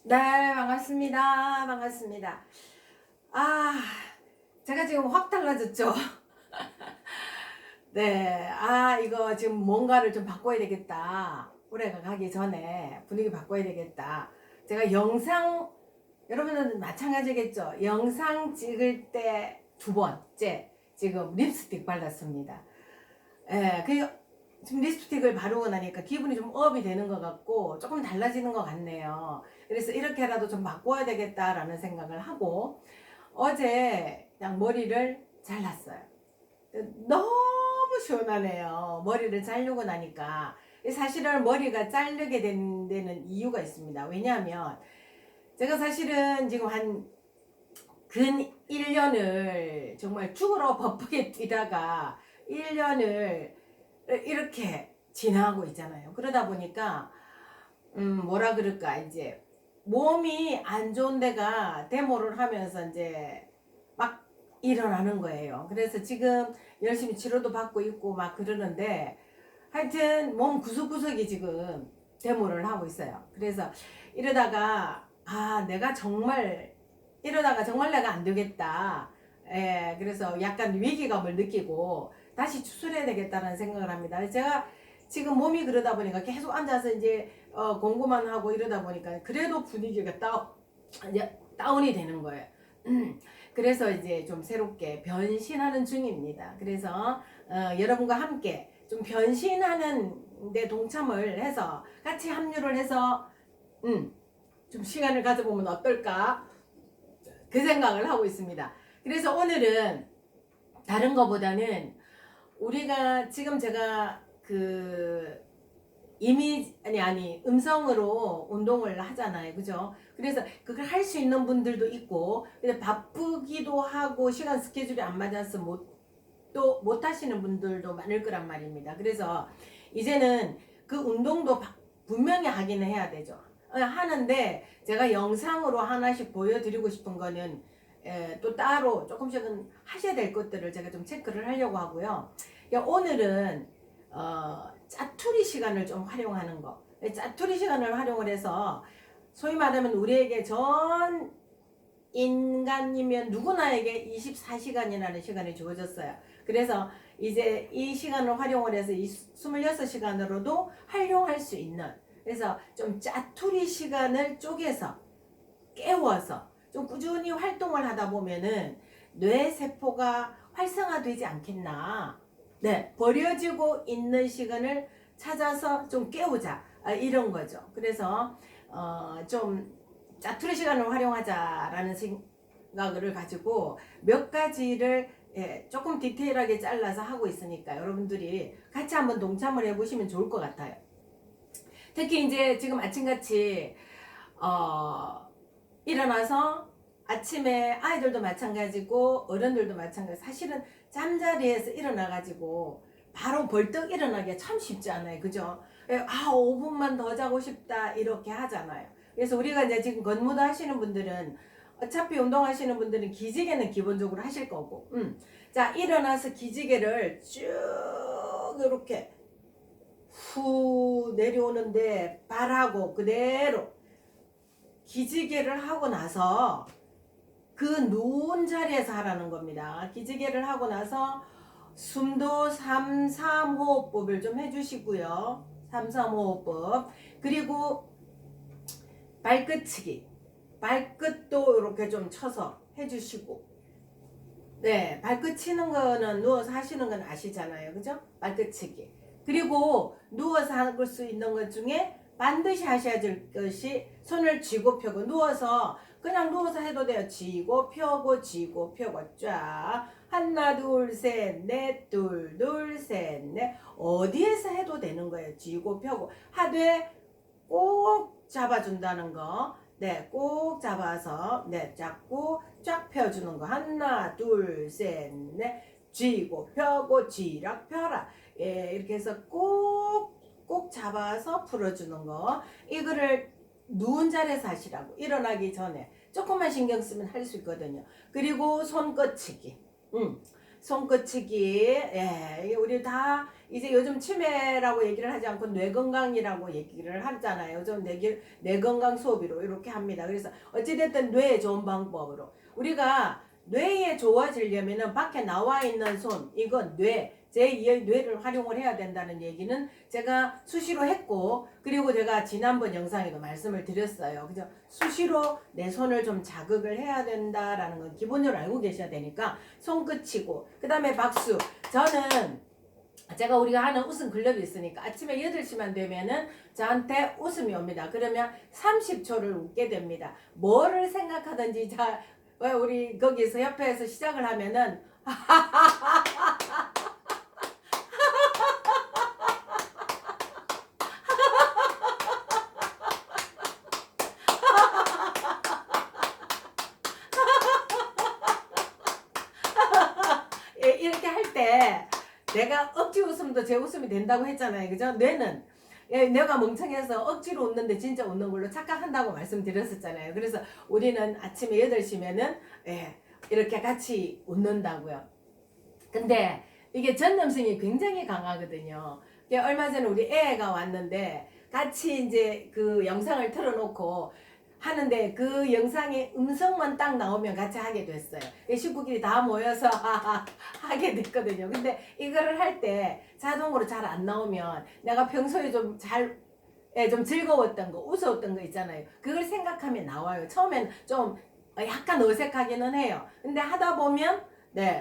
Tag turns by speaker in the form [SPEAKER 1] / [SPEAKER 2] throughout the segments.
[SPEAKER 1] 네, 반갑습니다. 반갑습니다. 아, 제가 지금 확 달라졌죠? 네, 이거 지금 뭔가를 좀 바꿔야 되겠다. 올해가 가기 전에 분위기 바꿔야 되겠다. 제가 여러분은 마찬가지겠죠? 영상 찍을 때 두 번째, 지금 립스틱 발랐습니다. 예, 지금 립스틱을 바르고 나니까 기분이 좀 업이 되는 것 같고 조금 달라지는 것 같네요. 그래서 이렇게라도 좀 바꿔야 되겠다라는 생각을 하고 어제 그냥 머리를 잘랐어요. 너무 시원하네요. 머리를 자르고 나니까. 사실은 머리가 자르게 된 데는 이유가 있습니다. 왜냐하면 제가 사실은 지금 한 근 1년을 정말 죽으러 바쁘게 뛰다가 1년을 이렇게 지나고 있잖아요. 그러다 보니까 뭐라 그럴까, 이제 몸이 안 좋은 데가 데모를 하면서 이제 막 일어나는 거예요. 그래서 지금 열심히 치료도 받고 있고 막 그러는데 하여튼 몸 구석구석이 지금 데모를 하고 있어요. 그래서 이러다가 내가 정말 이러다가 정말 내가 안 되겠다. 그래서 약간 위기감을 느끼고 다시 추스려야 되겠다는 생각을 합니다. 제가 지금 몸이 그러다 보니까 계속 앉아서 이제 공부만 하고 이러다 보니까 그래도 분위기가 이제 다운이 되는 거예요. 그래서 이제 좀 새롭게 변신하는 중입니다. 그래서 여러분과 함께 좀 변신하는 데 동참을 해서 같이 합류를 해서 좀 시간을 가져보면 어떨까, 그 생각을 하고 있습니다. 그래서 오늘은 다른 거보다는 우리가 지금 제가 음성으로 운동을 하잖아요. 그죠? 그래서 그걸 할 수 있는 분들도 있고, 근데 바쁘기도 하고 시간 스케줄이 안 맞아서 못 하시는 분들도 많을 거란 말입니다. 그래서 이제는 그 운동도 분명히 하기는 해야 되죠. 하는데 제가 영상으로 하나씩 보여드리고 싶은 거는 또 따로 조금씩은 하셔야 될 것들을 제가 좀 체크를 하려고 하고요. 오늘은 짜투리 시간을 좀 활용하는 거. 짜투리 시간을 활용을 해서 소위 말하면 우리에게 전 인간이면 누구나에게 24시간이라는 시간이 주어졌어요. 그래서 이제 이 시간을 활용을 해서 이 26시간으로도 활용할 수 있는, 그래서 좀 짜투리 시간을 쪼개서 깨워서 좀 꾸준히 활동을 하다 보면은 뇌세포가 활성화되지 않겠나. 네, 버려지고 있는 시간을 찾아서 좀 깨우자, 이런 거죠. 그래서 좀 짜투리 시간을 활용하자라는 생각을 가지고 몇 가지를 조금 디테일하게 잘라서 하고 있으니까 여러분들이 같이 한번 동참을 해보시면 좋을 것 같아요. 특히 이제 지금 아침같이 일어나서 아침에 아이들도 마찬가지고 어른들도 마찬가지, 사실은 잠자리에서 일어나가지고 바로 벌떡 일어나기가 참 쉽지 않아요. 그죠? 5분만 더 자고 싶다 이렇게 하잖아요. 그래서 우리가 이제 지금 건무도 하시는 분들은, 어차피 운동하시는 분들은 기지개는 기본적으로 하실 거고, 자, 일어나서 기지개를 쭉 이렇게 후 내려오는데 발하고 그대로 기지개를 하고 나서 그 누운 자리에서 하라는 겁니다. 기지개를 하고 나서 숨도 3-3호흡법을 좀 해주시고요. 3-3호흡법. 그리고 발끝치기. 발끝도 이렇게 좀 쳐서 해주시고. 네, 발끝 치는 거는 누워서 하시는 건 아시잖아요. 그죠? 발끝치기. 그리고 누워서 할 수 있는 것 중에 반드시 하셔야 될 것이 손을 쥐고 펴고, 그냥 누워서 해도 돼요. 쥐고 펴고 쥐고 펴고 쫙. 하나 둘 셋 넷 둘 둘 셋 넷. 어디에서 해도 되는 거예요. 쥐고 펴고 하되 꼭 잡아준다는 거. 네, 꼭 잡아서 잡고 쫙 펴주는 거. 하나 둘 셋 넷. 쥐고 펴고 쥐락 펴라. 이렇게 해서 꼭 잡아서 풀어주는 거. 이거를 누운 자리에서 하시라고. 일어나기 전에 조금만 신경 쓰면 할 수 있거든요. 그리고 손 뻗치기. 손끝치기, 예, 우리 다 이제 요즘 치매라고 얘기를 하지 않고 뇌 건강이라고 얘기를 하잖아요. 요즘 뇌 건강 수업으로 이렇게 합니다. 그래서 어찌됐든 뇌에 좋은 방법으로 우리가 뇌에 좋아지려면은 밖에 나와 있는 손, 이건 제2의 뇌를 활용을 해야 된다는 얘기는 제가 수시로 했고, 그리고 제가 지난번 영상에도 말씀을 드렸어요. 그죠? 수시로 내 손을 좀 자극을 해야 된다라는 건 기본적으로 알고 계셔야 되니까 손끝이고, 그 다음에 박수. 저는 우리가 하는 웃음 클럽이 있으니까 아침에 8시만 되면은 저한테 웃음이 옵니다. 그러면 30초를 웃게 됩니다. 뭐를 생각하든지 우리 거기서 옆에서 시작을 하면은 이렇게 할 때 내가 억지 웃음도 제 웃음이 된다고 했잖아요. 그죠? 뇌는 내가 멍청해서 억지로 웃는데 진짜 웃는 걸로 착각한다고 말씀드렸었잖아요. 그래서 우리는 아침에 8시면은 이렇게 같이 웃는다고요. 근데 이게 전염성이 굉장히 강하거든요. 얼마 전에 우리 애가 왔는데 같이 이제 그 영상을 틀어놓고 하는데 그 영상에 음성만 딱 나오면 같이 하게 됐어요. 식구끼리 다 모여서 하게 됐거든요. 근데 이거를 할 때 자동으로 잘 안 나오면 내가 평소에 좀 즐거웠던 거, 웃었던 거 있잖아요. 그걸 생각하면 나와요. 처음엔 좀 약간 어색하기는 해요. 근데 하다 보면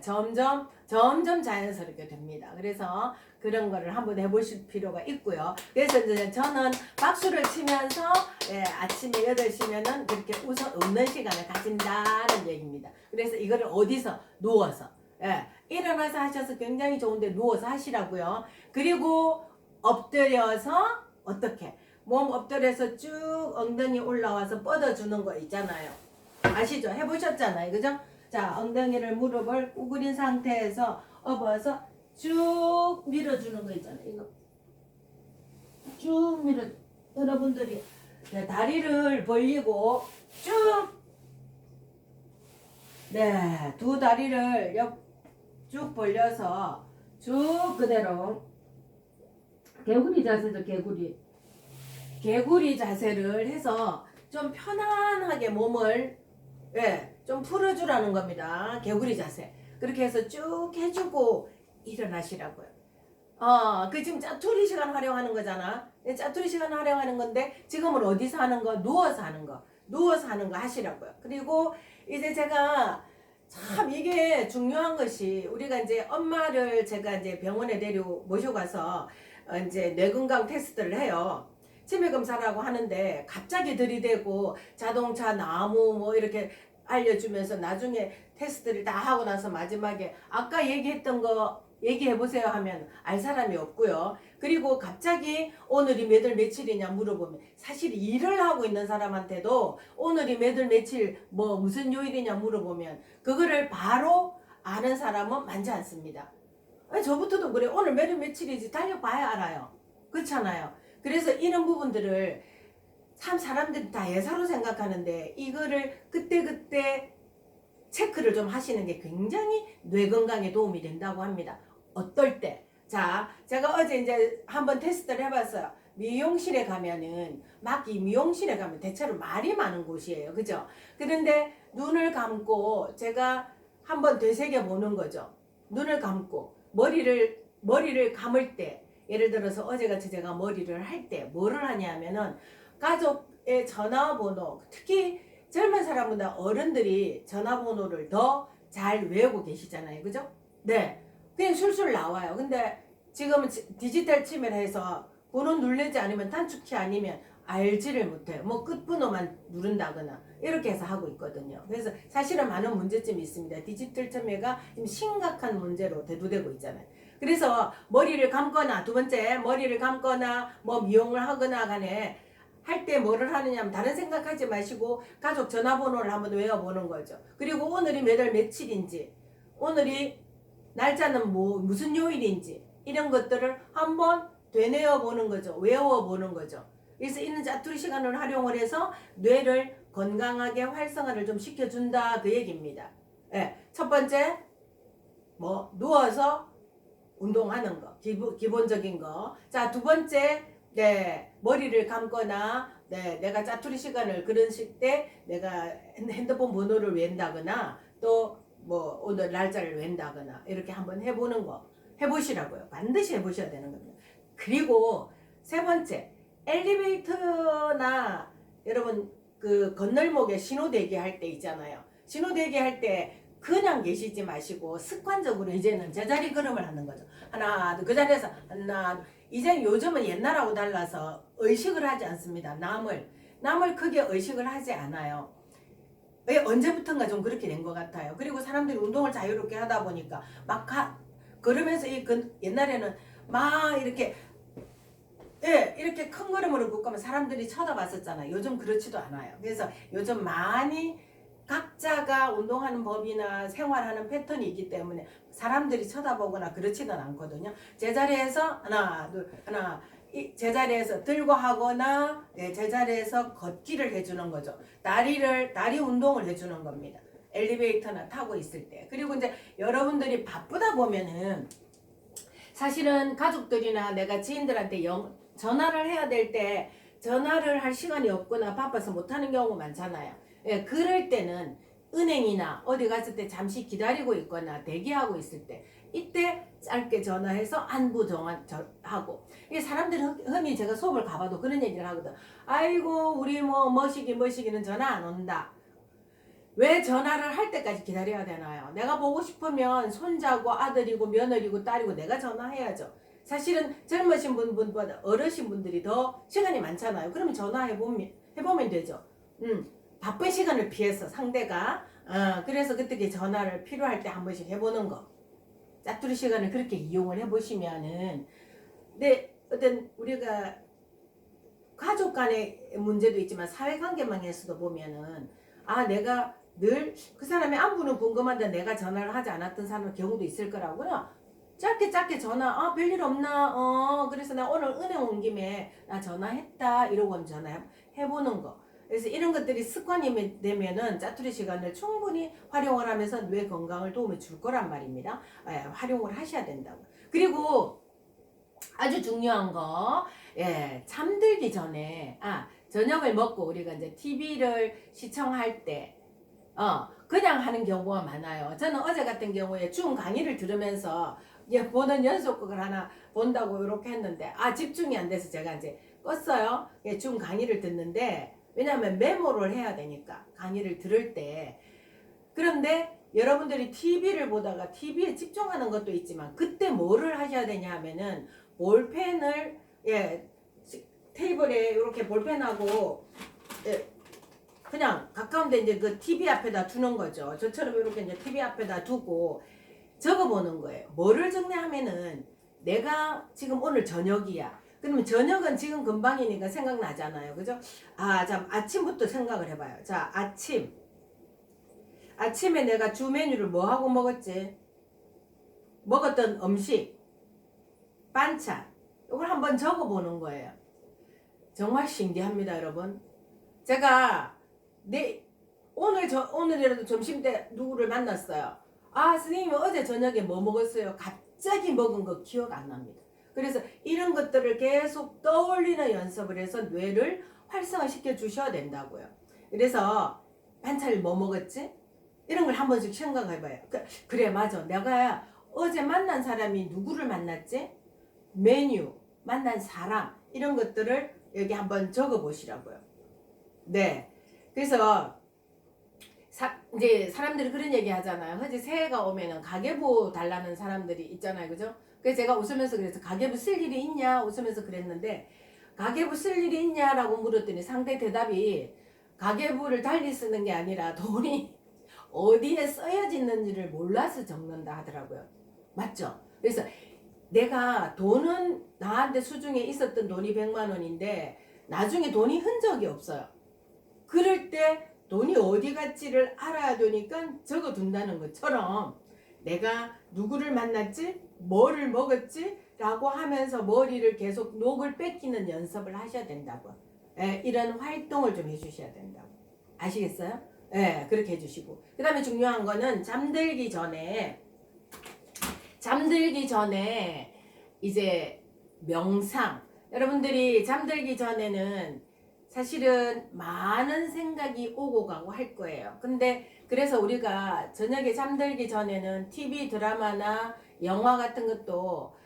[SPEAKER 1] 점점 자연스럽게 됩니다. 그래서 그런 거를 한번 해보실 필요가 있고요. 그래서 이제 저는 박수를 치면서 아침에 8시면은 그렇게 웃는 시간을 가진다는 얘기입니다. 그래서 이거를 어디서? 누워서. 일어나서 하셔서 굉장히 좋은데 누워서 하시라고요. 그리고 엎드려서 어떻게? 몸 엎드려서 쭉 엉덩이 올라와서 뻗어주는 거 있잖아요. 아시죠? 해보셨잖아요. 그죠? 자, 엉덩이를 무릎을 구부린 상태에서 업어서 쭉 밀어주는 거 있잖아요. 이거 쭉 여러분들이 다리를 벌리고 쭉 두 다리를 쭉 벌려서 쭉 그대로 개구리 자세죠. 개구리 자세를 해서 좀 편안하게 몸을 좀 풀어주라는 겁니다. 개구리 자세. 그렇게 해서 쭉 해주고 일어나시라고요. 그 지금 짜투리 시간 활용하는 거잖아. 짜투리 시간 활용하는 건데 지금은 어디서 하는 거? 누워서 하는 거. 누워서 하는 거 하시라고요. 그리고 이제 제가 참 이게 중요한 것이 우리가 이제 엄마를 제가 이제 병원에 모시고 가서 이제 뇌건강 테스트를 해요. 치매 검사라고 하는데 갑자기 들이대고 자동차 나무 뭐 이렇게 알려주면서 나중에 테스트를 다 하고 나서 마지막에 아까 얘기했던 거 얘기해보세요 하면 알 사람이 없고요. 그리고 갑자기 오늘이 몇 월 며칠이냐 물어보면 사실 일을 하고 있는 사람한테도 오늘이 몇 월 며칠 뭐 무슨 요일이냐 물어보면 그거를 바로 아는 사람은 많지 않습니다. 아니, 저부터도 그래. 오늘 몇 월 며칠이지 달려봐야 알아요. 그렇잖아요. 그래서 이런 부분들을 참 사람들이 다 예사로 생각하는데 이거를 그때그때 체크를 좀 하시는 게 굉장히 뇌 건강에 도움이 된다고 합니다. 어떨 때? 자, 제가 어제 이제 한번 테스트를 해봤어요. 미용실에 가면은 막 이 미용실에 가면 대체로 말이 많은 곳이에요. 그죠? 그런데 눈을 감고 제가 한번 되새겨 보는 거죠. 눈을 감고 머리를 감을 때 예를 들어서 어제같이 제가 머리를 할 때 뭐를 하냐면은 가족의 전화번호, 특히 젊은 사람보다 어른들이 전화번호를 더 잘 외우고 계시잖아요. 그죠? 네. 그냥 술술 나와요. 근데 지금은 디지털 치매를 해서 번호 누르지 않으면 단축키 아니면 알지를 못해요. 뭐 끝번호만 누른다거나 이렇게 해서 하고 있거든요. 그래서 사실은 많은 문제점이 있습니다. 디지털 치매가 지금 심각한 문제로 대두되고 있잖아요. 그래서 머리를 감거나 두 번째 머리를 감거나 뭐 미용을 하거나 간에 할 때 뭐를 하느냐면 다른 생각하지 마시고 가족 전화번호를 한번 외워보는 거죠. 그리고 오늘이 몇 월 며칠인지 오늘이 날짜는 무슨 요일인지 이런 것들을 한번 되뇌어 보는 거죠. 외워보는 거죠. 그래서 이런 짜투리 시간을 활용을 해서 뇌를 건강하게 활성화를 좀 시켜준다 그 얘기입니다. 첫 번째 뭐 누워서 운동하는 거 기본적인 거. 자, 두 번째, 네, 머리를 감거나 네, 내가 짜투리 시간을 그런 때 내가 핸드폰 번호를 웬다거나 또 뭐 오늘 날짜를 웬다거나 이렇게 한번 해보는 거 해보시라고요. 반드시 해보셔야 되는 겁니다. 그리고 세 번째, 엘리베이터나 여러분 그 건널목에 신호 대기할 때 있잖아요. 신호 대기할 때 그냥 계시지 마시고 습관적으로 이제는 제자리 걸음을 하는 거죠. 하나, 그 자리에서 하나, 이제 요즘은 옛날하고 달라서 의식을 하지 않습니다. 남을 크게 의식을 하지 않아요. 왜 언제부턴가 좀 그렇게 된 것 같아요. 그리고 사람들이 운동을 자유롭게 하다 보니까 걸으면서 옛날에는 막 이렇게 예, 이렇게 큰 걸음으로 걷으면 사람들이 쳐다봤었잖아요. 요즘 그렇지도 않아요. 그래서 요즘 많이 각자가 운동하는 법이나 생활하는 패턴이 있기 때문에 사람들이 쳐다보거나 그렇지는 않거든요. 제자리에서 제자리에서 들고 하거나 제자리에서 걷기를 해주는 거죠. 다리 운동을 해주는 겁니다. 엘리베이터나 타고 있을 때. 그리고 이제 여러분들이 바쁘다 보면은 사실은 가족들이나 내가 지인들한테 전화를 해야 될 때 전화를 할 시간이 없거나 바빠서 못하는 경우가 많잖아요. 예, 그럴 때는 은행이나 어디 갔을 때 잠시 기다리고 있거나 대기하고 있을 때 이때 짧게 전화해서 안부 정하고 이게 사람들이 흔히 제가 수업을 가봐도 그런 얘기를 하거든. 아이고 우리 머시기는 전화 안 온다. 왜 전화를 할 때까지 기다려야 되나요? 내가 보고 싶으면 손자고 아들이고 며느리고 딸이고 내가 전화해야죠. 사실은 젊으신 분보다 어르신 분들이 더 시간이 많잖아요. 그러면 해보면 되죠. 바쁜 시간을 피해서 상대가 그래서 그때 전화를 필요할 때 한 번씩 해보는 거. 짜투리 시간을 그렇게 이용을 해보시면은 어떤 우리가 가족 간의 문제도 있지만 사회관계망에서도 보면은 내가 늘 그 사람의 안부는 궁금한데 내가 전화를 하지 않았던 사람 경우도 있을 거라고요. 짧게 전화 별일 없나 그래서 나 오늘 은행 온 김에 나 전화했다 이러고 한번 전화해보는 거. 그래서 이런 것들이 습관이 되면은 짜투리 시간을 충분히 활용을 하면서 뇌 건강을 도움을 줄 거란 말입니다. 활용을 하셔야 된다고. 그리고 아주 중요한 거 잠들기 전에 저녁을 먹고 우리가 이제 TV를 시청할 때 그냥 하는 경우가 많아요. 저는 어제 같은 경우에 중 강의를 들으면서 보는 연속극을 하나 본다고 이렇게 했는데 집중이 안 돼서 제가 이제 껐어요. 중 강의를 듣는데 왜냐하면 메모를 해야 되니까 강의를 들을 때. 그런데 여러분들이 TV를 보다가 TV에 집중하는 것도 있지만 그때 뭐를 하셔야 되냐 하면은 볼펜을 테이블에 이렇게 볼펜하고 그냥 가까운데 이제 그 TV 앞에다 두는 거죠. 저처럼 이렇게 이제 TV 앞에다 두고 적어보는 거예요. 뭐를 적냐하면은 내가 지금 오늘 저녁이야. 그러면 저녁은 지금 금방이니까 생각나잖아요. 그죠? 자, 아침부터 생각을 해봐요. 자, 아침에 내가 주 메뉴를 뭐 하고 먹었지? 먹었던 음식, 반찬, 이걸 한번 적어보는 거예요. 정말 신기합니다, 여러분. 제가 오늘이라도 점심때 누구를 만났어요. 선생님이 어제 저녁에 뭐 먹었어요? 갑자기 먹은 거 기억 안 납니다. 그래서 이런 것들을 계속 떠올리는 연습을 해서 뇌를 활성화시켜 주셔야 된다고요. 그래서 반찬을 뭐 먹었지? 이런 걸 한 번씩 생각해봐요. 그래 맞아. 내가 어제 만난 사람이 누구를 만났지? 메뉴, 만난 사람 이런 것들을 여기 한번 적어보시라고요. 네. 그래서 이제 사람들이 그런 얘기 하잖아요. 이제 새해가 오면은 가계부 달라는 사람들이 있잖아요. 그죠? 그래서 제가 웃으면서 그래서 가계부 쓸 일이 있냐? 웃으면서 그랬는데 가계부 쓸 일이 있냐라고 물었더니 상대 대답이 가계부를 달리 쓰는 게 아니라 돈이 어디에 써야지는지를 몰라서 적는다 하더라고요. 맞죠? 그래서 내가 돈은 나한테 수중에 있었던 돈이 100만 원인데 나중에 돈이 흔적이 없어요. 그럴 때 돈이 어디 갔지를 알아야 되니까 적어둔다는 것처럼 내가 누구를 만났지? 뭐를 먹었지? 라고 하면서 머리를 계속 녹을 뺏기는 연습을 하셔야 된다고. 이런 활동을 좀 해주셔야 된다고. 아시겠어요? 그렇게 해주시고. 그 다음에 중요한 거는 잠들기 전에 잠들기 전에 이제 명상. 여러분들이 잠들기 전에는 사실은 많은 생각이 오고 가고 할 거예요. 근데 그래서 우리가 저녁에 잠들기 전에는 TV 드라마나 영화 같은 것도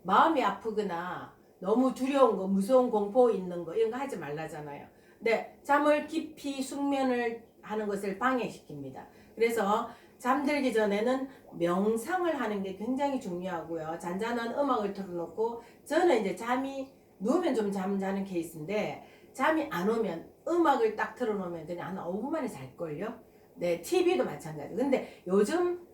[SPEAKER 1] 마음이 아프거나 너무 두려운 거, 무서운 공포 있는 거 이런 거 하지 말라잖아요. 근데 잠을 깊이 숙면을 하는 것을 방해시킵니다. 그래서 잠들기 전에는 명상을 하는 게 굉장히 중요하고요. 잔잔한 음악을 틀어놓고 저는 이제 잠이 누우면 좀 잠자는 케이스인데 잠이 안 오면 음악을 딱 틀어놓으면 그냥 한 5분 만에 잘걸요. 네, TV도 마찬가지. 근데 요즘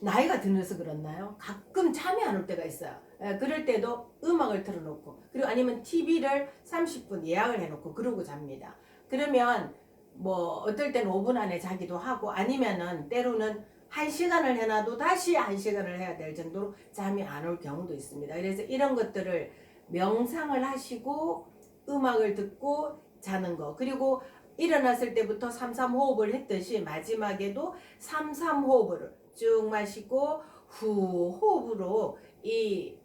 [SPEAKER 1] 나이가 들어서 그렇나요? 가끔 잠이 안 올 때가 있어요. 그럴 때도 음악을 틀어놓고 그리고 아니면 TV를 30분 예약을 해놓고 그러고 잡니다. 그러면 뭐 어떨 때는 5분 안에 자기도 하고 아니면은 때로는 1시간을 해놔도 다시 1시간을 해야 될 정도로 잠이 안 올 경우도 있습니다. 그래서 이런 것들을 명상을 하시고 음악을 듣고 자는 거 그리고 일어났을 때부터 3-3호흡을 했듯이 마지막에도 3-3호흡을 쭉 마시고 후 호흡으로 이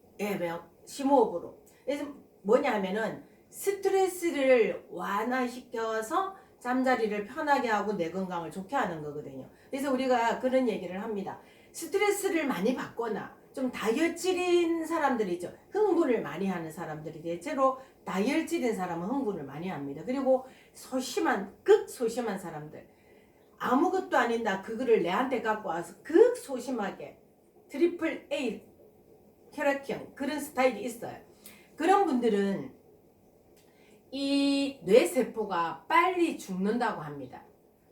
[SPEAKER 1] 심호흡으로 그래서 뭐냐 하면은 스트레스를 완화시켜서 잠자리를 편하게 하고 내 건강을 좋게 하는 거거든요. 그래서 우리가 그런 얘기를 합니다. 스트레스를 많이 받거나 좀 다이어트질인 사람들이죠. 흥분을 많이 하는 사람들이 대체로 다이어트질인 사람은 흥분을 많이 합니다. 그리고 극소심한 사람들 아무것도 아닌다 그거를 내한테 갖고 와서 극소심하게 트리플 A 혈액형 그런 스타일이 있어요. 그런 분들은 이 뇌세포가 빨리 죽는다고 합니다.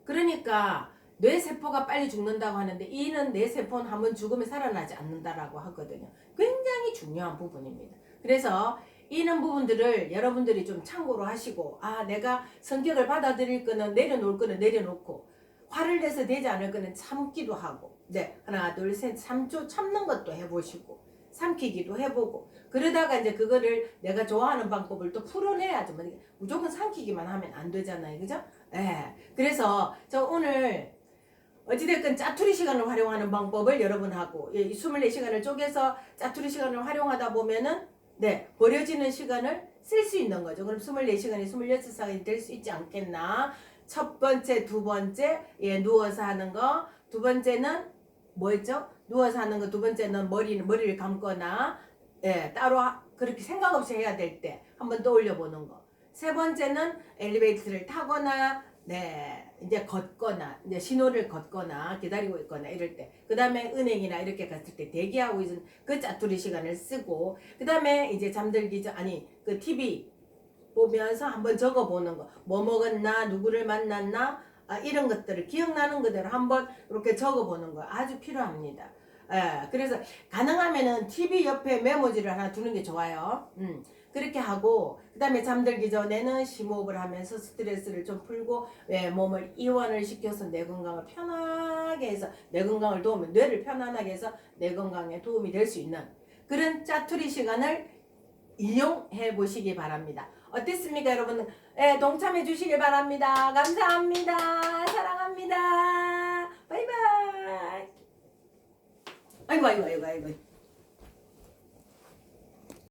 [SPEAKER 1] 그러니까 뇌세포가 빨리 죽는다고 하는데 이는 뇌세포는 한번 죽으면 살아나지 않는다라고 하거든요. 굉장히 중요한 부분입니다. 그래서 이런 부분들을 여러분들이 좀 참고로 하시고 내가 성격을 받아들일 거는 내려놓을 거는 내려놓고 화를 내서 되지 않을 거는 참기도 하고 하나 둘 셋 3초 참는 것도 해보시고 삼키기도 해보고 그러다가 이제 그거를 내가 좋아하는 방법을 또 풀어내야죠. 무조건 삼키기만 하면 안 되잖아요. 그죠? 그래서 저 오늘 어찌됐건 짜투리 시간을 활용하는 방법을 여러분하고 24시간을 쪼개서 짜투리 시간을 활용하다 보면은 버려지는 시간을 쓸 수 있는 거죠. 그럼 24시간이 26시간이 될 수 있지 않겠나. 첫 번째, 두 번째 누워서 하는 거. 두 번째는 뭐였죠? 누워서 하는 거. 두 번째는 머리를 감거나 따로 그렇게 생각 없이 해야 될 때 한번 떠올려 보는 거. 세 번째는 엘리베이터를 타거나 이제 걷거나 이제 신호를 걷거나 기다리고 있거나 이럴 때 그 다음에 은행이나 이렇게 갔을 때 대기하고 있는 그 짜투리 시간을 쓰고 그 다음에 이제 잠들기 전 그 TV 보면서 한번 적어보는 거. 뭐 먹었나 누구를 만났나 이런 것들을 기억나는 그대로 한번 이렇게 적어보는 거 아주 필요합니다. 그래서 가능하면은 TV 옆에 메모지를 하나 두는 게 좋아요. 그렇게 하고 그 다음에 잠들기 전에는 심호흡을 하면서 스트레스를 좀 풀고 몸을 이완을 시켜서 내 건강을 편하게 해서 내 건강을 도우면 뇌를 편안하게 해서 내 건강에 도움이 될 수 있는 그런 짜투리 시간을 이용해 보시기 바랍니다. 어땠습니까 여러분? 동참해 주시길 바랍니다. 감사합니다. 사랑합니다. 바이바이. 아이고.